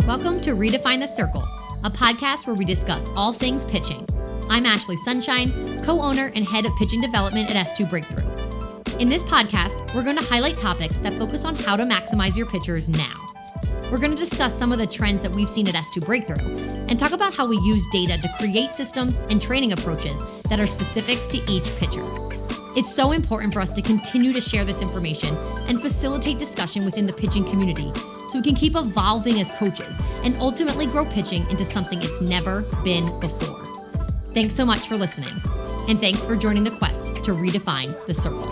Welcome to Redefine the Circle, a podcast where we discuss all things pitching. I'm Ashley Sunshine, co-owner and head of pitching development at S2 Breakthrough. In this podcast, we're going to highlight topics that focus on how to maximize your pitchers now. We're going to discuss some of the trends that we've seen at S2 Breakthrough and talk about how we use data to create systems and training approaches that are specific to each pitcher. It's so important for us to continue to share this information and facilitate discussion within the pitching community so we can keep evolving as coaches and ultimately grow pitching into something it's never been before. Thanks so much for listening, and thanks for joining the quest to redefine the circle.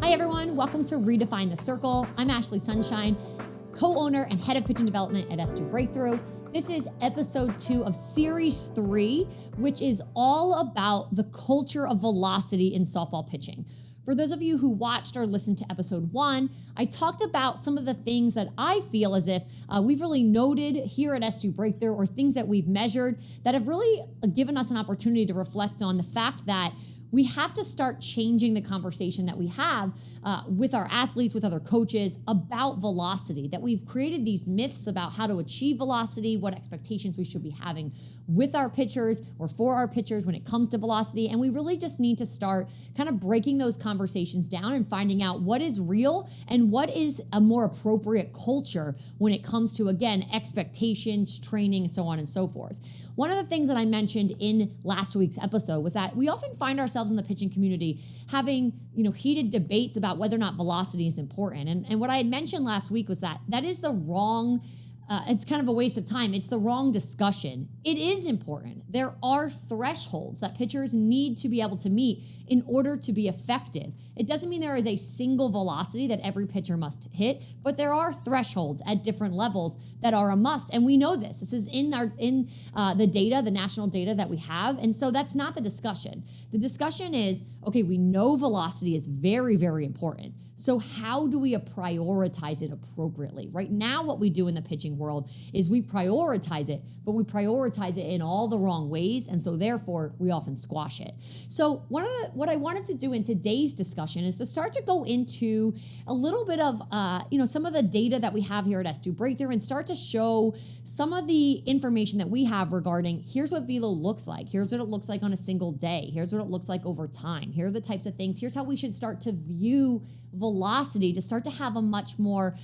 Hi everyone, welcome to Redefine the Circle. I'm Ashley Sunshine, co-owner and head of pitching development at S2 Breakthrough. This is episode 2 of series 3, which is all about the culture of velocity in softball pitching. For those of you who watched or listened to episode 1, I talked about some of the things that I feel as if we've really noted here at S2 Breakthrough, or things that we've measured that have really given us an opportunity to reflect on the fact that we have to start changing the conversation that we have with our athletes, with other coaches about velocity, that we've created these myths about how to achieve velocity, what expectations we should be having with our pitchers or for our pitchers when it comes to velocity. And we really just need to start kind of breaking those conversations down and finding out what is real and what is a more appropriate culture when it comes to, again, expectations, training, so on and so forth. One of the things that I mentioned in last week's episode was that we often find ourselves in the pitching community having, heated debates about whether or not velocity is important. And what I had mentioned last week was that is the wrong it's kind of a waste of time. It's the wrong discussion. It is important. There are thresholds that pitchers need to be able to meet in order to be effective. It doesn't mean there is a single velocity that every pitcher must hit, but there are thresholds at different levels that are a must. And we know this. This is in the data, the national data that we have. And so that's not the discussion. The discussion is, okay, we know velocity is very, very important. So how do we prioritize it appropriately? Right now, what we do in the pitching world is we prioritize it, but we prioritize it in all the wrong ways. And so therefore, we often squash it. So what I wanted to do in today's discussion is to start to go into a little bit of, some of the data that we have here at S2 Breakthrough and start to show some of the information that we have regarding here's what velo looks like. Here's what it looks like on a single day. Here's what it looks like over time. Here are the types of things. Here's how we should start to view velocity, to start to have a much more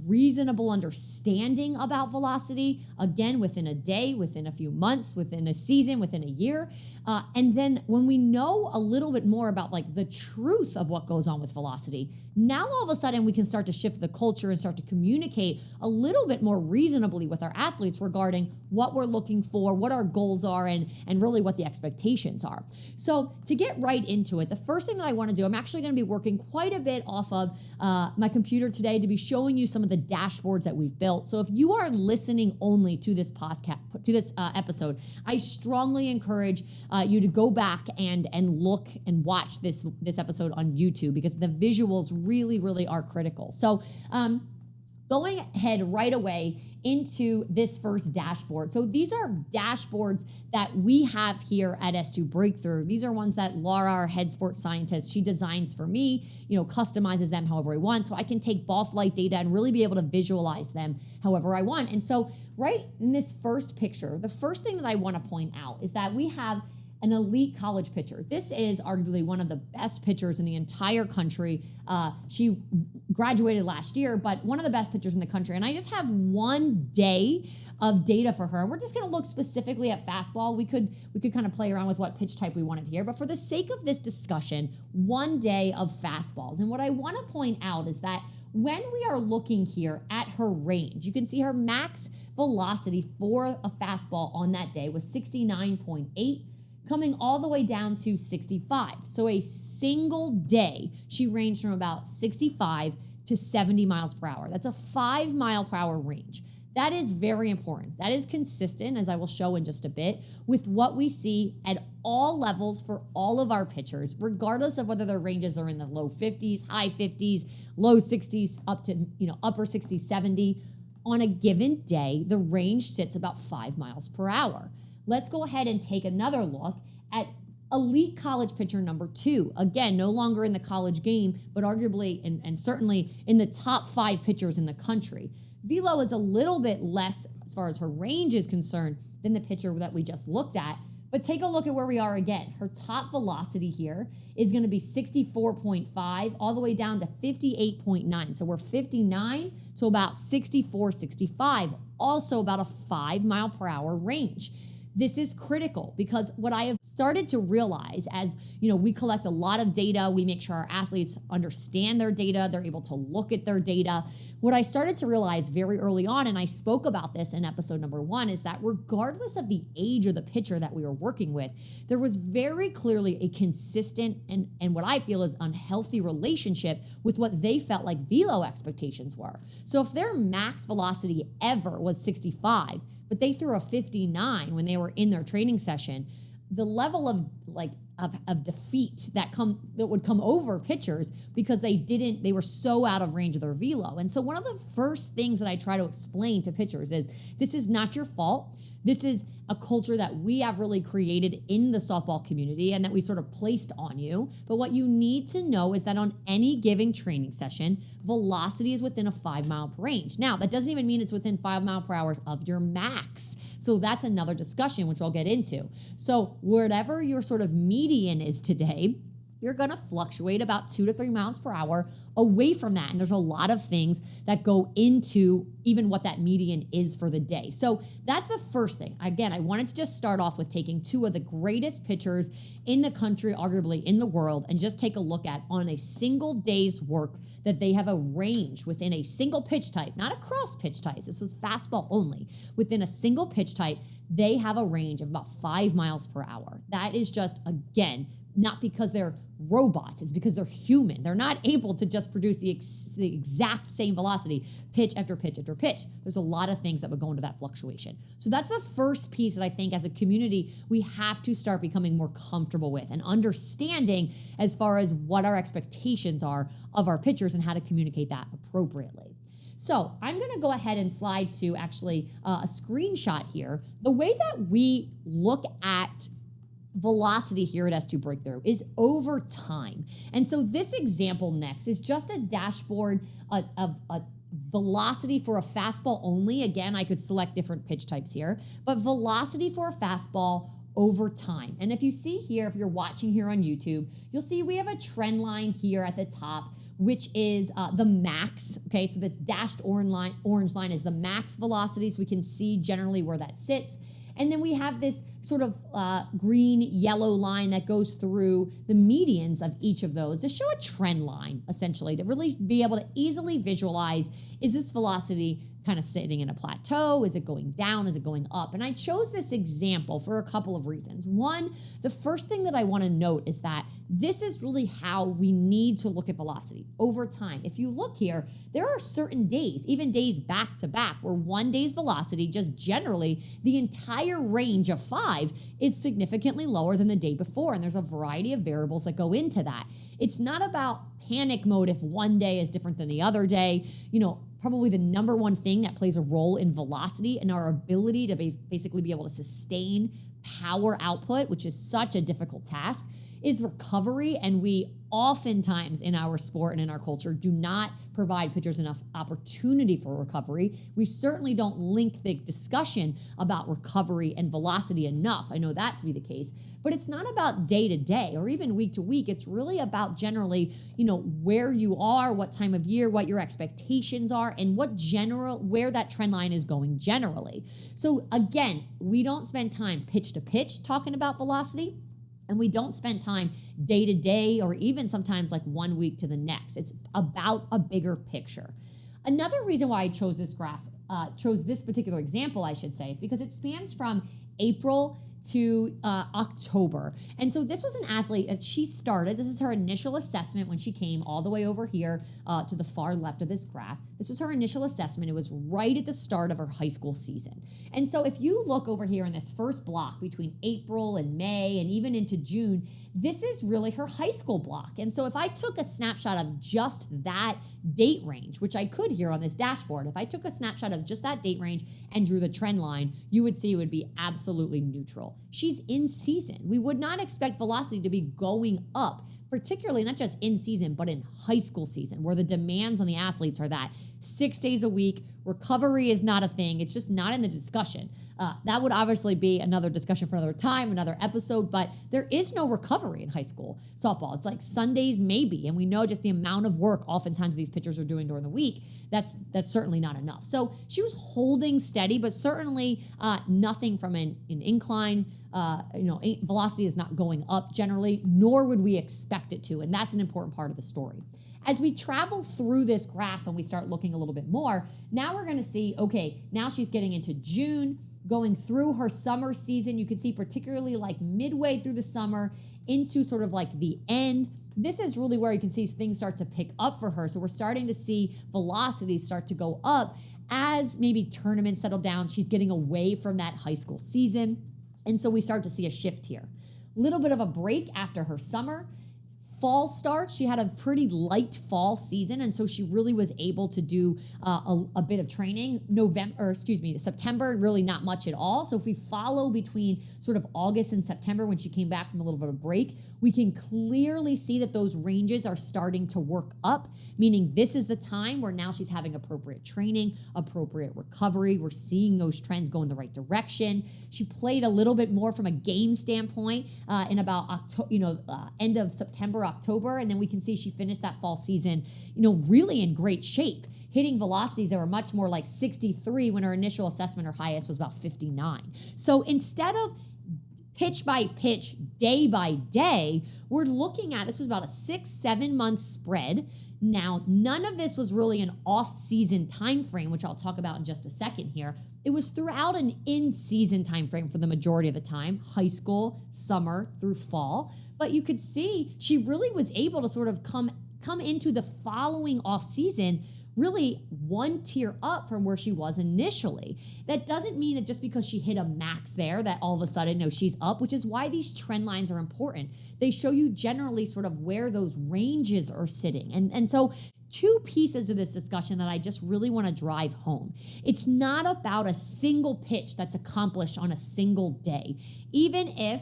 reasonable understanding about velocity, again, within a day, within a few months, within a season, within a year. And then when we know a little bit more about like the truth of what goes on with velocity, now all of a sudden we can start to shift the culture and start to communicate a little bit more reasonably with our athletes regarding what we're looking for, what our goals are, and really what the expectations are. So to get right into it, the first thing that I want to do, I'm actually going to be working quite a bit off of my computer today to be showing you some of the dashboards that we've built. So if you are listening only to this podcast, to this episode, I strongly encourage you to go back and look and watch this episode on YouTube, because the visuals really, really are critical. So going ahead right away into this first dashboard. So these are dashboards that we have here at S2 Breakthrough. These are ones that Laura, our head sports scientist, she designs for me, customizes them however I want. So I can take ball flight data and really be able to visualize them however I want. And so right in this first picture, the first thing that I want to point out is that we have an elite college pitcher. This is arguably one of the best pitchers in the entire country. She graduated last year, but one of the best pitchers in the country. And I just have one day of data for her. And we're just gonna look specifically at fastball. We could kind of play around with what pitch type we wanted to hear, but for the sake of this discussion, one day of fastballs. And what I wanna point out is that when we are looking here at her range, you can see her max velocity for a fastball on that day was 69.8. coming all the way down to 65. So a single day, she ranged from about 65 to 70 miles per hour. That's a 5 mile per hour range. That is very important. That is consistent, as I will show in just a bit, with what we see at all levels for all of our pitchers, regardless of whether their ranges are in the low 50s, high 50s, low 60s, up to upper 60s, 70. On a given day, the range sits about 5 miles per hour. Let's go ahead and take another look at Elite college pitcher number 2. Again, no longer in the college game, but arguably and certainly in the top 5 pitchers in the country. Velo is a little bit less as far as her range is concerned than the pitcher that we just looked at. But take a look at where we are again. Her top velocity here is going to be 64.5 all the way down to 58.9. So we're 59 to about 64, 65, also about a 5 mile per hour range. This is critical because what I have started to realize as, we collect a lot of data, we make sure our athletes understand their data, they're able to look at their data. What I started to realize very early on, and I spoke about this in episode number 1, is that regardless of the age of the pitcher that we were working with, there was very clearly a consistent and what I feel is unhealthy relationship with what they felt like velo expectations were. So if their max velocity ever was 65, but they threw a 59 when they were in their training session, the level of defeat that would come over pitchers because they were so out of range of their velo. And so one of the first things that I try to explain to pitchers is this is not your fault. This is a culture that we have really created in the softball community and that we sort of placed on you. But what you need to know is that on any given training session, velocity is within a 5 mile per range. Now, that doesn't even mean it's within 5 mile per hour of your max. So that's another discussion, which I'll get into. So whatever your sort of median is today, you're going to fluctuate about 2 to 3 miles per hour away from that. And there's a lot of things that go into even what that median is for the day. So that's the first thing. Again, I wanted to just start off with taking 2 of the greatest pitchers in the country, arguably in the world, and just take a look at on a single day's work that they have a range within a single pitch type, not across pitch types. This was fastball only. Within a single pitch type, they have a range of about 5 miles per hour. That is just, again, not because they're robots, it's because they're human. They're not able to just produce the exact same velocity, pitch after pitch after pitch. There's a lot of things that would go into that fluctuation. So that's the first piece that I think as a community, we have to start becoming more comfortable with and understanding as far as what our expectations are of our pitchers and how to communicate that appropriately. So I'm going to go ahead and slide to actually a screenshot here. The way that we look at velocity here at S2 Breakthrough is over time. And so this example next is just a dashboard of a velocity for a fastball only. Again, I could select different pitch types here, but velocity for a fastball over time. And if you see here, if you're watching here on YouTube, you'll see we have a trend line here at the top, which is the max. Okay, so this dashed orange line is the max velocity, so we can see generally where that sits. And then we have this sort of green-yellow line that goes through the medians of each of those to show a trend line, essentially, to really be able to easily visualize, is this velocity kind of sitting in a plateau? Is it going down? Is it going up? And I chose this example for a couple of reasons. One, the first thing that I want to note is that this is really how we need to look at velocity over time. If you look here, there are certain days, even days back to back, where one day's velocity, just generally, the entire range of 5 is significantly lower than the day before. And there's a variety of variables that go into that. It's not about panic mode if one day is different than the other day. Probably the number one thing that plays a role in velocity and our ability to basically be able to sustain power output, which is such a difficult task, is recovery. And we oftentimes in our sport and in our culture do not provide pitchers enough opportunity for recovery. We certainly don't link the discussion about recovery and velocity enough. I know that to be the case, but it's not about day to day or even week to week. It's really about generally, where you are, what time of year, what your expectations are, and where that trend line is going generally. So again, we don't spend time pitch to pitch talking about velocity. And we don't spend time day to day or even sometimes like 1 week to the next. It's about a bigger picture. Another reason why I chose this particular example, I should say, is because it spans from April to October. And so this was an athlete that she started. This is her initial assessment when she came all the way over here to the far left of this graph. This was her initial assessment. It was right at the start of her high school season. And so if you look over here in this first block between April and May and even into June, this is really her high school block. And so if I took a snapshot of just that date range, which I could here on this dashboard, if I took a snapshot of just that date range and drew the trend line, you would see it would be absolutely neutral. April. She's in season. We would not expect velocity to be going up, particularly not just in season, but in high school season, where the demands on the athletes are that 6 days a week, recovery is not a thing. It's just not in the discussion. That would obviously be another discussion for another time, another episode, but there is no recovery in high school softball. It's like Sundays maybe, and we know just the amount of work oftentimes these pitchers are doing during the week, that's certainly not enough. So she was holding steady, but certainly nothing from an incline. Velocity is not going up generally, nor would we expect it to, and that's an important part of the story. As we travel through this graph and we start looking a little bit more, now we're going to see, okay, now she's getting into June, going through her summer season. You can see particularly like midway through the summer into sort of like the end. This is really where you can see things start to pick up for her. So we're starting to see velocities start to go up as maybe tournaments settle down. She's getting away from that high school season. And so we start to see a shift here. Little bit of a break after her summer. Fall starts, she had a pretty light fall season, and so she really was able to do a bit of training. September, really not much at all. So if we follow between sort of August and September when she came back from a little bit of a break, we can clearly see that those ranges are starting to work up, meaning this is the time where now she's having appropriate training, appropriate recovery. We're seeing those trends go in the right direction. She played a little bit more from a game standpoint in about end of September, October, and then we can see she finished that fall season, really in great shape, hitting velocities that were much more like 63 when her initial assessment, her highest was about 59. So instead of pitch by pitch, day by day, we're looking at, this was about a 6-7 month spread. Now, none of this was really an off-season time frame, which I'll talk about in just a second here. It was throughout an in-season time frame for the majority of the time, high school, summer, through fall. But you could see she really was able to sort of come into the following off-season really one tier up from where she was initially. That doesn't mean that just because she hit a max there that all of a sudden, she's up, which is why these trend lines are important. They show you generally sort of where those ranges are sitting. And so two pieces of this discussion that I just really want to drive home. It's not about a single pitch that's accomplished on a single day. Even if,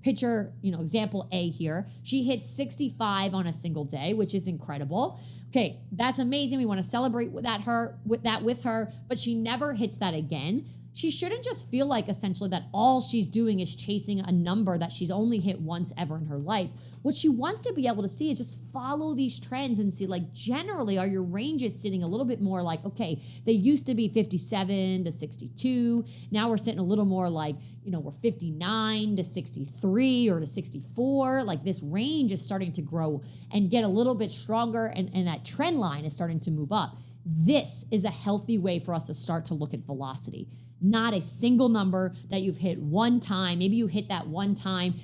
pitcher, example A here, she hit 65 on a single day, which is incredible. Okay, that's amazing. We want to celebrate with her, but she never hits that again. She shouldn't just feel like essentially that all she's doing is chasing a number that she's only hit once ever in her life. What she wants to be able to see is just follow these trends and see, like, generally are your ranges sitting a little bit more like, okay, they used to be 57 to 62. Now we're sitting a little more like, we're 59 to 63 or to 64. Like, this range is starting to grow and get a little bit stronger, and that trend line is starting to move up. This is a healthy way for us to start to look at velocity. Not a single number that you've hit one time. Maybe you hit that one time,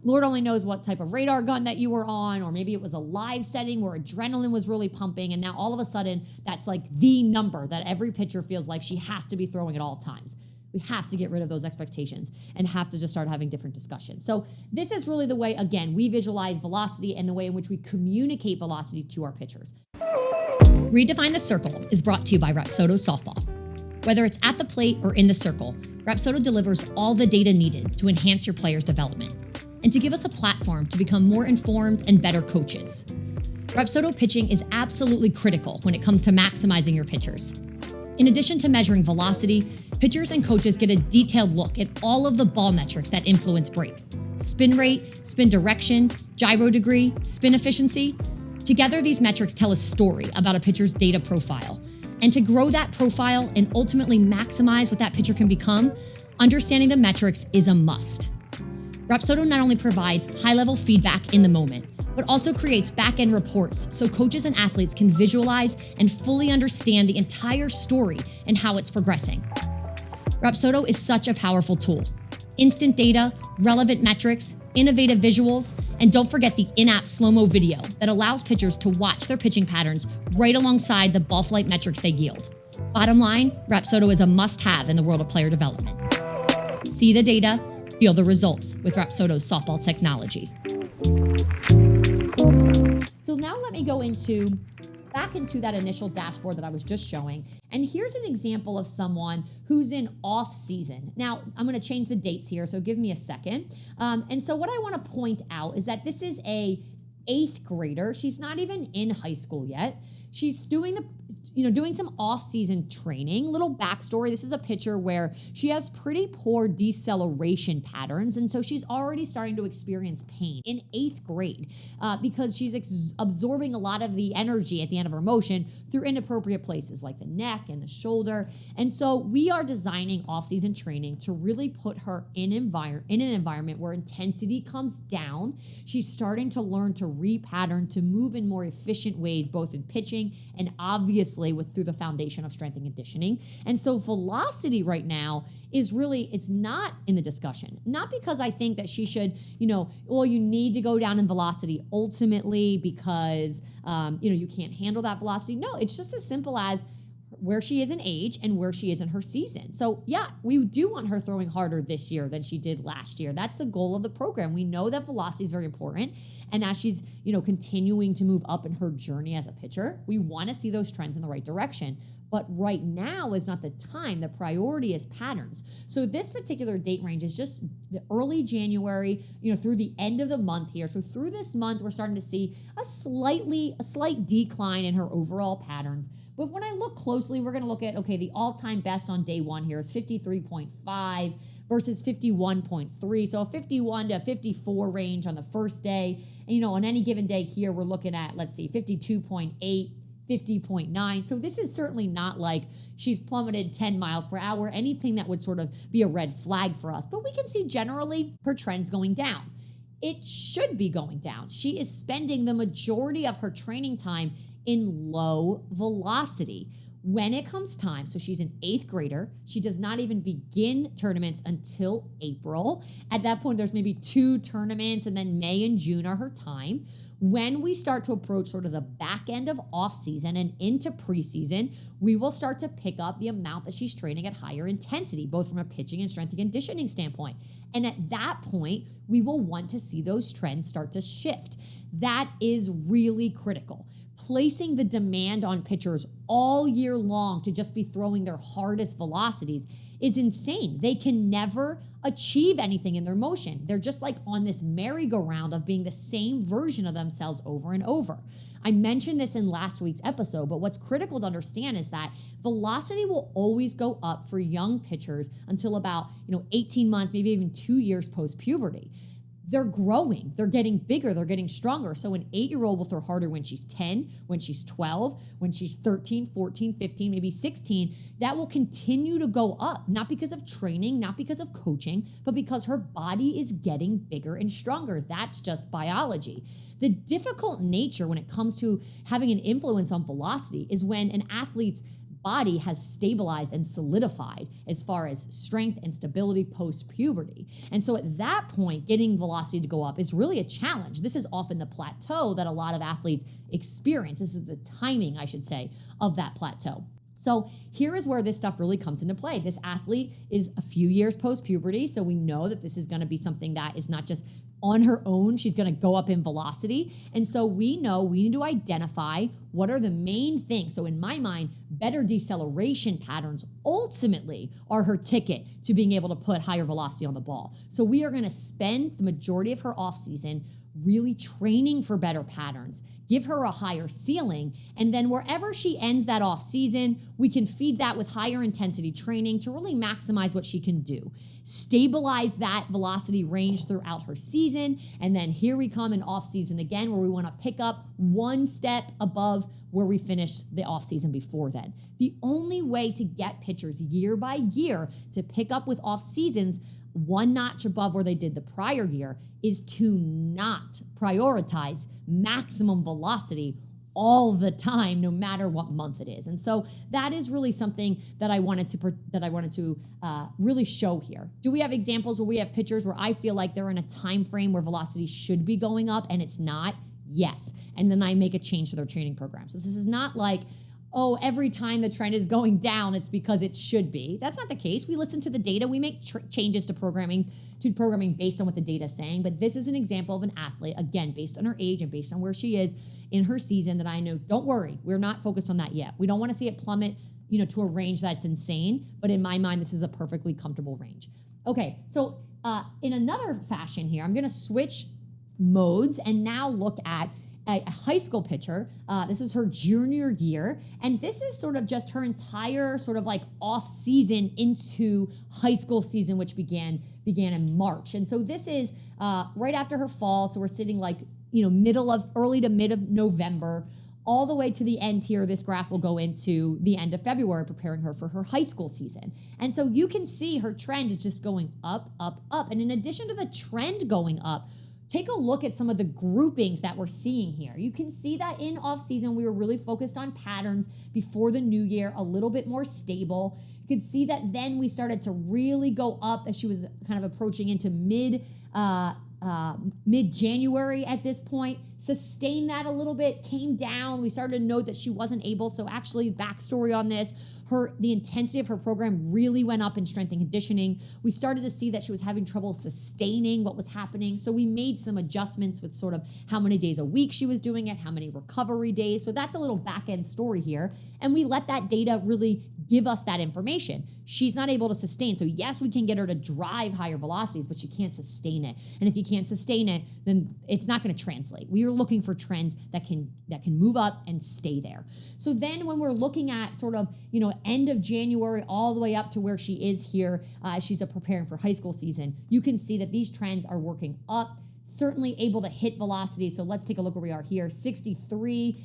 Lord only knows what type of radar gun that you were on, or maybe it was a live setting where adrenaline was really pumping, and now all of a sudden that's like the number that every pitcher feels like she has to be throwing at all times. We have to get rid of those expectations and have to just start having different discussions. So this is really the way, again, we visualize velocity and the way in which we communicate velocity to our pitchers. Redefine the Circle is brought to you by Rapsodo Softball. Whether it's at the plate or in the circle, Rapsodo delivers all the data needed to enhance your players' development and to give us a platform to become more informed and better coaches. Rapsodo pitching is absolutely critical when it comes to maximizing your pitchers. In addition to measuring velocity, pitchers and coaches get a detailed look at all of the ball metrics that influence break. Spin rate, spin direction, gyro degree, spin efficiency. Together, these metrics tell a story about a pitcher's data profile. And to grow that profile and ultimately maximize what that pitcher can become, understanding the metrics is a must. Rapsodo not only provides high-level feedback in the moment, but also creates back-end reports so coaches and athletes can visualize and fully understand the entire story and how it's progressing. Rapsodo is such a powerful tool. Instant data, relevant metrics, innovative visuals, and don't forget the in-app slow-mo video that allows pitchers to watch their pitching patterns right alongside the ball flight metrics they yield. Bottom line, Rapsodo is a must-have in the world of player development. See the data, feel the results with Rapsodo's softball technology. So now let me go into back into that initial dashboard that I was just showing. And here's an example of someone who's in off season. Now, I'm going to change the dates here, so give me a second. And so what I want to point out is that this is a 8th grader. She's not even in high school yet. She's doing some off-season training. Little backstory, this is a picture where she has pretty poor deceleration patterns, and so she's already starting to experience pain in 8th grade because she's absorbing a lot of the energy at the end of her motion through inappropriate places like the neck and the shoulder. And so we are designing off-season training to really put her in an environment where intensity comes down. She's starting to learn to repattern, to move in more efficient ways, both in pitching and obviously through the foundation of strength and conditioning. And so velocity right now is really, it's not in the discussion. Not because I think that she should, you need to go down in velocity ultimately because, you can't handle that velocity. No, it's just as simple as where she is in age and where she is in her season. So yeah, we do want her throwing harder this year than she did last year. That's the goal of the program. We know that velocity is very important. And as she's, continuing to move up in her journey as a pitcher, we want to see those trends in the right direction. But right now is not the time. The priority is patterns. So this particular date range is just the early January, through the end of the month here. So through this month, we're starting to see a slight decline in her overall patterns. But when I look closely, we're going to look at, the all-time best on day one here is 53.5 versus 51.3. So a 51 to 54 range on the first day. And, on any given day here, we're looking at, 52.8, 50.9. So this is certainly not like she's plummeted 10 miles per hour, anything that would sort of be a red flag for us. But we can see generally her trend's going down. It should be going down. She is spending the majority of her training time in low velocity. When it comes time, so she's an 8th grader, she does not even begin tournaments until April. At that point, there's maybe 2 tournaments, and then May and June are her time. When we start to approach sort of the back end of off season and into preseason, we will start to pick up the amount that she's training at higher intensity, both from a pitching and strength and conditioning standpoint. And at that point, we will want to see those trends start to shift. That is really critical. Placing the demand on pitchers all year long to just be throwing their hardest velocities is insane. They can never achieve anything in their motion. They're just like on this merry-go-round of being the same version of themselves over and over. I mentioned this in last week's episode, but what's critical to understand is that velocity will always go up for young pitchers until about 18 months, maybe even 2 years post-puberty. They're growing, they're getting bigger, they're getting stronger. So an 8-year-old will throw harder when she's 10, when she's 12, when she's 13, 14, 15, maybe 16. That will continue to go up, not because of training, not because of coaching, but because her body is getting bigger and stronger. That's just biology. The difficult nature when it comes to having an influence on velocity is when an athlete's body has stabilized and solidified as far as strength and stability post-puberty. And so at that point, getting velocity to go up is really a challenge. This is often the plateau that a lot of athletes experience. This is the timing, I should say, of that plateau. So here is where this stuff really comes into play. This athlete is a few years post-puberty, so we know that this is going to be something that is not just on her own, she's going to go up in velocity. And so we know we need to identify what are the main things. So in my mind, better deceleration patterns ultimately are her ticket to being able to put higher velocity on the ball. So we are going to spend the majority of her off season really training for better patterns, give her a higher ceiling, and then wherever she ends that off season, we can feed that with higher intensity training to really maximize what she can do. Stabilize that velocity range throughout her season, and then here we come in off season again, where we want to pick up one step above where we finished the off season before then. The only way to get pitchers year by year to pick up with off seasons one notch above where they did the prior year is to not prioritize maximum velocity all the time, no matter what month it is. And so that is really something that I wanted to really show here. Do we have examples where we have pitchers where I feel like they're in a time frame where velocity should be going up and it's not? Yes. And then I make a change to their training program. So this is not like, oh, every time the trend is going down, it's because it should be. That's not the case. We listen to the data. We make changes to programming based on what the data is saying. But this is an example of an athlete, again, based on her age and based on where she is in her season, that I know, don't worry, we're not focused on that yet. We don't want to see it plummet, to a range that's insane. But in my mind, this is a perfectly comfortable range. Okay, so in another fashion here, I'm going to switch modes and now look at a high school pitcher. This is her junior year. And this is sort of just her entire sort of like off season into high school season, which began in March. And so this is right after her fall. So we're sitting like, early to mid of November, all the way to the end here. This graph will go into the end of February, preparing her for her high school season. And so you can see her trend is just going up, up, up. And in addition to the trend going up, take a look at some of the groupings that we're seeing here. You can see that in off season, we were really focused on patterns before the new year, a little bit more stable. You can see that then we started to really go up as she was kind of approaching into mid-January at this point, sustained that a little bit, came down. We started to note that she wasn't able. So actually, backstory on this, the intensity of her program really went up in strength and conditioning. We started to see that she was having trouble sustaining what was happening. So we made some adjustments with sort of how many days a week she was doing it, how many recovery days. So that's a little back end story here. And we let that data really give us that information. She's not able to sustain. So yes, we can get her to drive higher velocities, but she can't sustain it. And if you can't sustain it, then it's not going to translate. We are looking for trends that can move up and stay there. So then when we're looking at sort of, end of January all the way up to where she is here, she's preparing for high school season, you can see that these trends are working up, certainly able to hit velocity. So let's take a look where we are here, 63.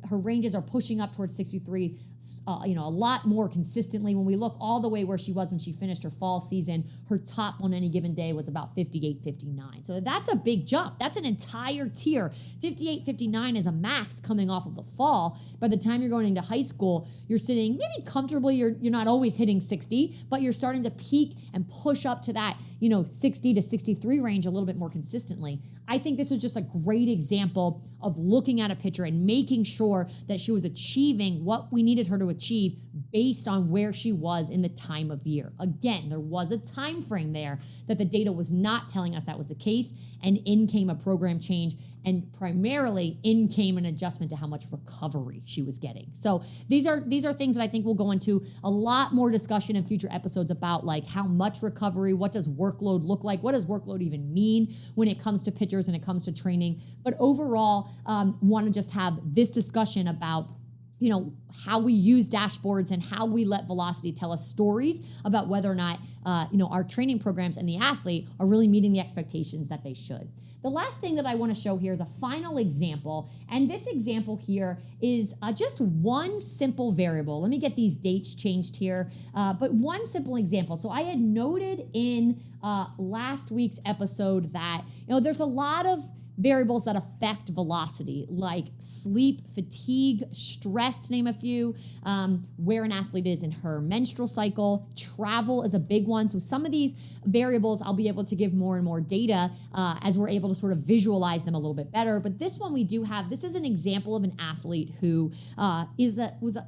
Her ranges are pushing up towards 63, a lot more consistently. When we look all the way where she was when she finished her fall season, her top on any given day was about 58, 59. So that's a big jump. That's an entire tier. 58, 59 is a max coming off of the fall. By the time you're going into high school, you're sitting maybe comfortably. You're not always hitting 60, but you're starting to peak and push up to that, 60 to 63 range a little bit more consistently. I think this was just a great example of looking at a pitcher and making sure that she was achieving what we needed her to achieve based on where she was in the time of year. Again, there was a time frame there that the data was not telling us that was the case, and in came a program change, and primarily in came an adjustment to how much recovery she was getting. So these are things that I think we'll go into a lot more discussion in future episodes about, like how much recovery, what does workload look like, what does workload even mean when it comes to pitchers and it comes to training. But overall, want to just have this discussion about how we use dashboards and how we let velocity tell us stories about whether or not, our training programs and the athlete are really meeting the expectations that they should. The last thing that I want to show here is a final example. And this example here is just one simple variable. Let me get these dates changed here. But one simple example. So I had noted in last week's episode that, there's a lot of variables that affect velocity, like sleep, fatigue, stress, to name a few, where an athlete is in her menstrual cycle. Travel is a big one. So some of these variables, I'll be able to give more and more data as we're able to sort of visualize them a little bit better. But this one we do have, this is an example of an athlete who was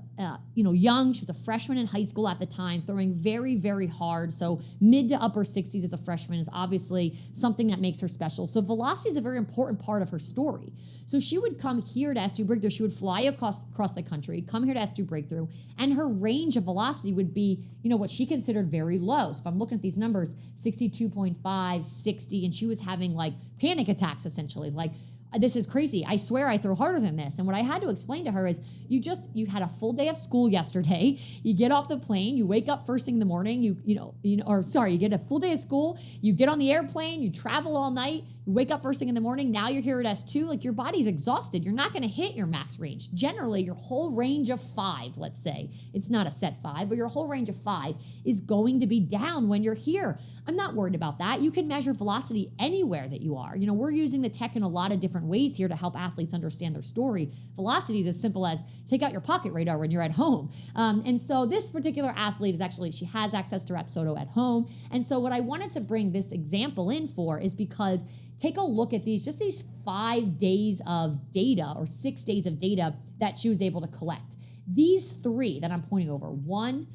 young. She was a freshman in high school at the time, throwing very, very hard. So mid to upper 60s as a freshman is obviously something that makes her special. So velocity is a very important part of her story. So she would come here to S2 Breakthrough. She would fly across the country, come here to S2 Breakthrough, and her range of velocity would be, what she considered very low. So if I'm looking at these numbers, 62.5, 60, and she was having like panic attacks essentially, like, this is crazy. I swear I throw harder than this. And what I had to explain to her is you had a full day of school yesterday. You get off the plane, you wake up first thing in the morning, you get a full day of school, you get on the airplane, you travel all night, you wake up first thing in the morning, now you're here at S2, like your body's exhausted. You're not going to hit your max range. Generally, your whole range of 5, let's say, it's not a set 5, but your whole range of 5 is going to be down when you're here. I'm not worried about that. You can measure velocity anywhere that you are. We're using the tech in a lot of different ways here to help athletes understand their story. Velocity is as simple as take out your pocket radar when you're at home. And so this particular athlete she has access to Rapsodo at home. And so what I wanted to bring this example in for is because take a look at these 5 days of data or 6 days of data that she was able to collect. These three that I'm pointing over, 1,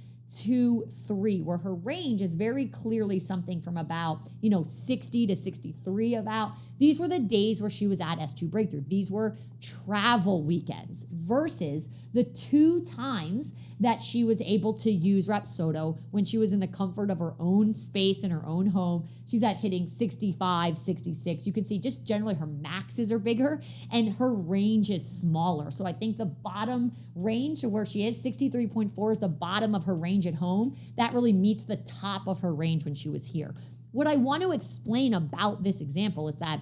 2, 3, where her range is very clearly something from about, 60 to 63 about. These were the days where she was at S2 Breakthrough. These were travel weekends versus the 2 times that she was able to use Rapsodo when she was in the comfort of her own space in her own home. She's at hitting 65, 66. You can see just generally her maxes are bigger and her range is smaller. So I think the bottom range of where she is, 63.4 is the bottom of her range at home. That really meets the top of her range when she was here. What I want to explain about this example is that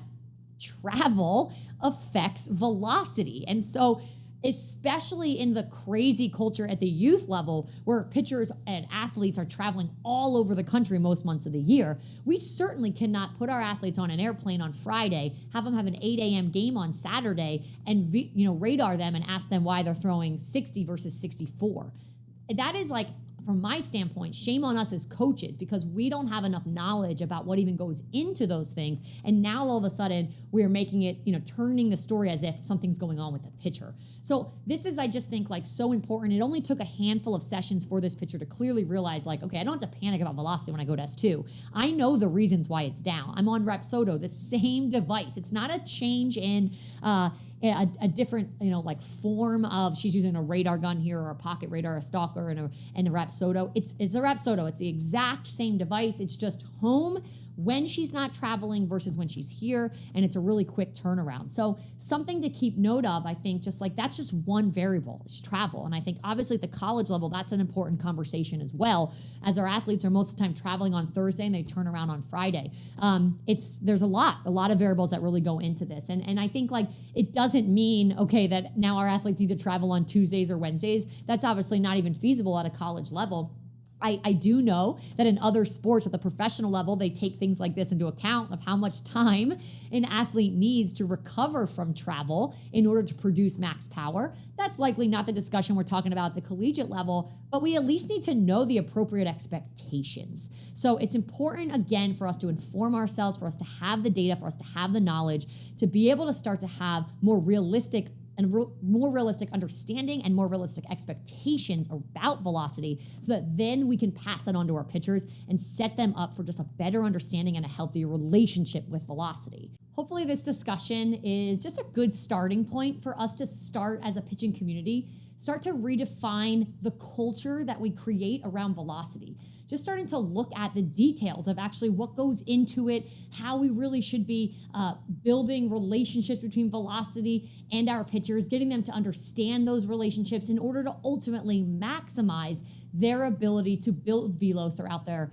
travel affects velocity. And so especially in the crazy culture at the youth level where pitchers and athletes are traveling all over the country most months of the year, we certainly cannot put our athletes on an airplane on Friday, have them have an 8 a.m. game on Saturday and radar them and ask them why they're throwing 60 versus 64. That is like, from my standpoint, shame on us as coaches because we don't have enough knowledge about what even goes into those things. And now all of a sudden we're making it, turning the story as if something's going on with the pitcher. So this is, I just think, so important. It only took a handful of sessions for this pitcher to clearly realize okay, I don't have to panic about velocity when I go to S2. I know the reasons why it's down. I'm on Rapsodo, the same device. It's not a change in a different, form of, she's using a radar gun here or a pocket radar, a stalker and a Rapsodo. It's a Rapsodo. It's the exact same device. It's just home when she's not traveling versus when she's here, and it's a really quick turnaround. So something to keep note of, I think, that's just one variable, it's travel. And I think obviously at the college level, that's an important conversation as well, as our athletes are most of the time traveling on Thursday and they turn around on Friday. There's a lot of variables that really go into this. And I think it doesn't mean, okay, that now our athletes need to travel on Tuesdays or Wednesdays. That's obviously not even feasible at a college level. I do know that in other sports at the professional level, they take things like this into account of how much time an athlete needs to recover from travel in order to produce max power. That's likely not the discussion we're talking about at the collegiate level, but we at least need to know the appropriate expectations. So it's important, again, for us to inform ourselves, for us to have the data, for us to have the knowledge, to be able to start to have more realistic understanding and more realistic expectations about velocity so that then we can pass that on to our pitchers and set them up for just a better understanding and a healthier relationship with velocity. Hopefully this discussion is just a good starting point for us to start as a pitching community, start to redefine the culture that we create around velocity. Just starting to look at the details of actually what goes into it, how we really should be building relationships between velocity and our pitchers, getting them to understand those relationships in order to ultimately maximize their ability to build velo throughout their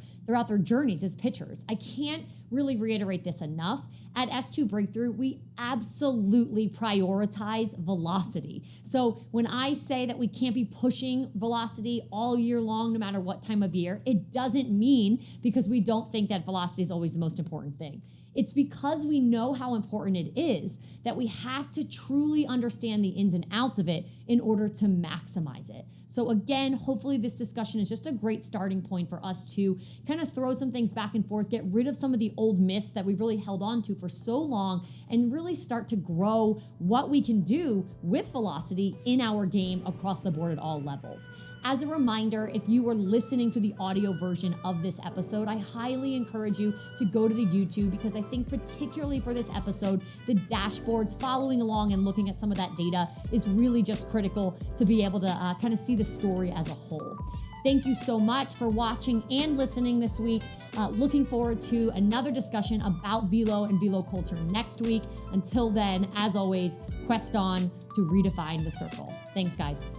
journeys as pitchers. I can't really reiterate this enough. At S2 Breakthrough, we absolutely prioritize velocity. So when I say that we can't be pushing velocity all year long, no matter what time of year, it doesn't mean because we don't think that velocity is always the most important thing. It's because we know how important it is that we have to truly understand the ins and outs of it in order to maximize it. So again, hopefully this discussion is just a great starting point for us to kind of throw some things back and forth, get rid of some of the old myths that we've really held on to for so long, and really start to grow what we can do with velocity in our game across the board at all levels. As a reminder, if you were listening to the audio version of this episode, I highly encourage you to go to the YouTube, because I think particularly for this episode, the dashboards, following along and looking at some of that data is really just critical to be able to kind of see the story as a whole. Thank you so much for watching and listening this week. Looking forward to another discussion about velo and velo culture next week. Until then, as always, quest on to redefine the circle. Thanks, guys.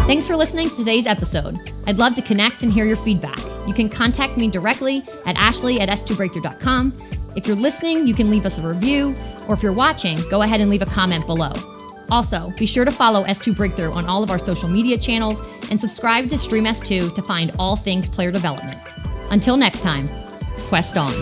Thanks for listening to today's episode. I'd love to connect and hear your feedback. You can contact me directly at ashley@s2breakthrough.com. If you're listening, you can leave us a review, or if you're watching, go ahead and leave a comment below. Also, be sure to follow S2 Breakthrough on all of our social media channels and subscribe to Stream S2 to find all things player development. Until next time, quest on.